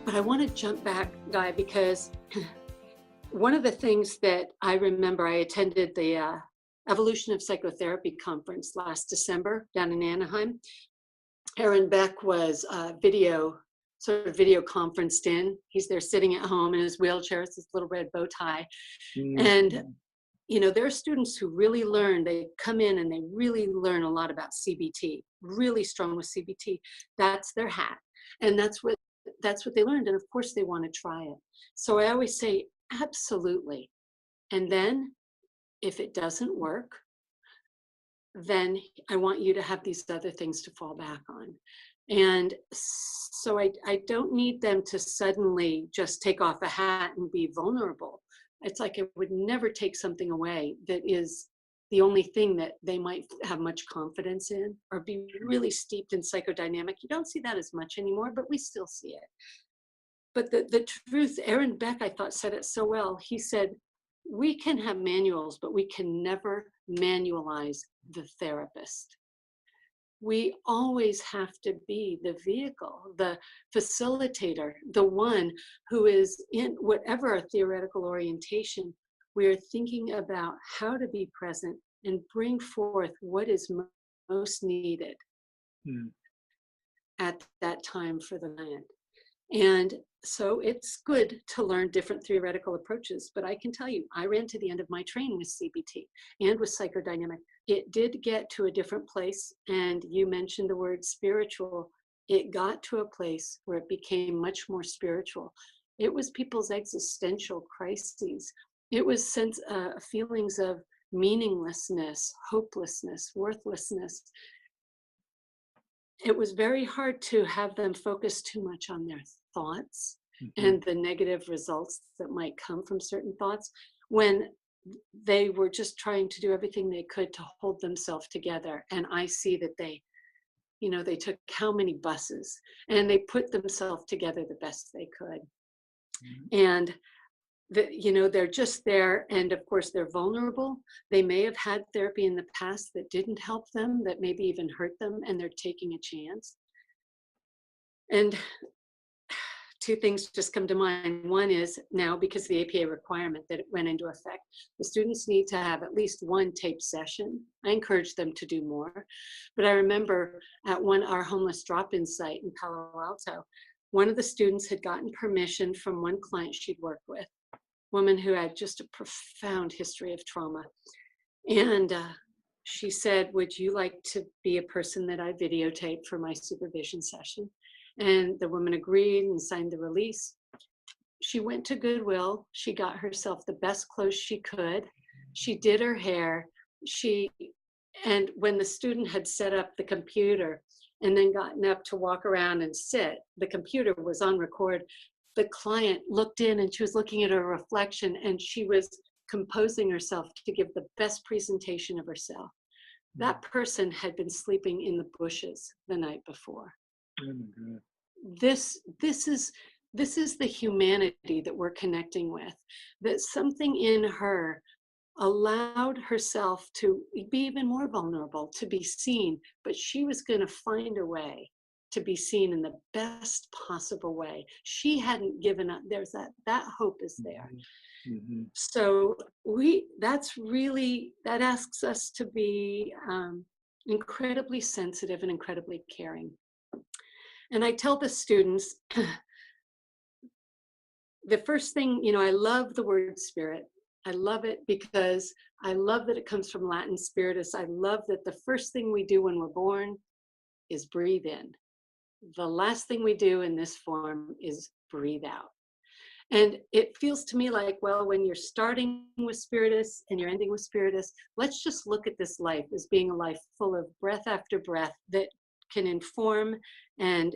But I want to jump back, Guy, because one of the things that I remember, I attended the Evolution of Psychotherapy conference last December down in Anaheim. Aaron Beck was video conferenced in. He's there sitting at home in his wheelchair with his little red bow tie. And, there are students who really learn, they come in and they really learn a lot about CBT, really strong with CBT. That's their hat. And that's what they learned. And of course they want to try it. So I always say, absolutely. And then if it doesn't work, then I want you to have these other things to fall back on. And so I don't need them to suddenly just take off a hat and be vulnerable. It's like I would never take something away that is the only thing that they might have much confidence in, or be really steeped in psychodynamic. You don't see that as much anymore, but we still see it. But the truth, Aaron Beck, I thought, said it so well. He said, we can have manuals, but we can never manualize the therapist. We always have to be the vehicle, the facilitator, the one who is in whatever our theoretical orientation. We are thinking about how to be present and bring forth what is most needed at that time for the client. And so it's good to learn different theoretical approaches, but I can tell you, I ran to the end of my training with CBT and with psychodynamic. It did get to a different place, and you mentioned the word spiritual. It got to a place where it became much more spiritual. It was people's existential crises. It was feelings of meaninglessness, hopelessness, worthlessness. It was very hard to have them focus too much on their thoughts and the negative results that might come from certain thoughts, when they were just trying to do everything they could to hold themselves together. And I see that they took how many buses and they put themselves together the best they could. And they're just there. And of course, they're vulnerable. They may have had therapy in the past that didn't help them, that maybe even hurt them, and they're taking a chance. And two things just come to mind. One is now, because the APA requirement that it went into effect, the students need to have at least one tape session. I encourage them to do more. But I remember at our homeless drop-in site in Palo Alto, one of the students had gotten permission from one client she'd worked with, woman who had just a profound history of trauma. And she said, would you like to be a person that I videotape for my supervision session? And the woman agreed and signed the release. She went to Goodwill. She got herself the best clothes she could. She did her hair. And when the student had set up the computer and then gotten up to walk around and sit, the computer was on record. The client looked in and she was looking at her reflection, and she was composing herself to give the best presentation of herself. That person had been sleeping in the bushes the night before. Oh my God. This is the humanity that we're connecting with, that something in her allowed herself to be even more vulnerable, to be seen, but she was going to find a way to be seen in the best possible way. She hadn't given up. There's that hope is there. So that asks us to be incredibly sensitive and incredibly caring. And I tell the students, the first thing, I love the word spirit. I love it because I love that it comes from Latin spiritus. I love that the first thing we do when we're born is breathe in. The last thing we do in this form is breathe out. And it feels to me like, well, when you're starting with spiritus and you're ending with spiritus, let's just look at this life as being a life full of breath after breath that can inform and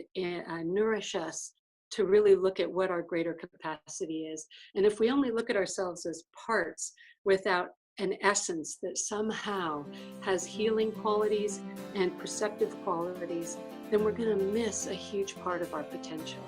nourish us to really look at what our greater capacity is. And if we only look at ourselves as parts without an essence that somehow has healing qualities and perceptive qualities, then we're going to miss a huge part of our potential.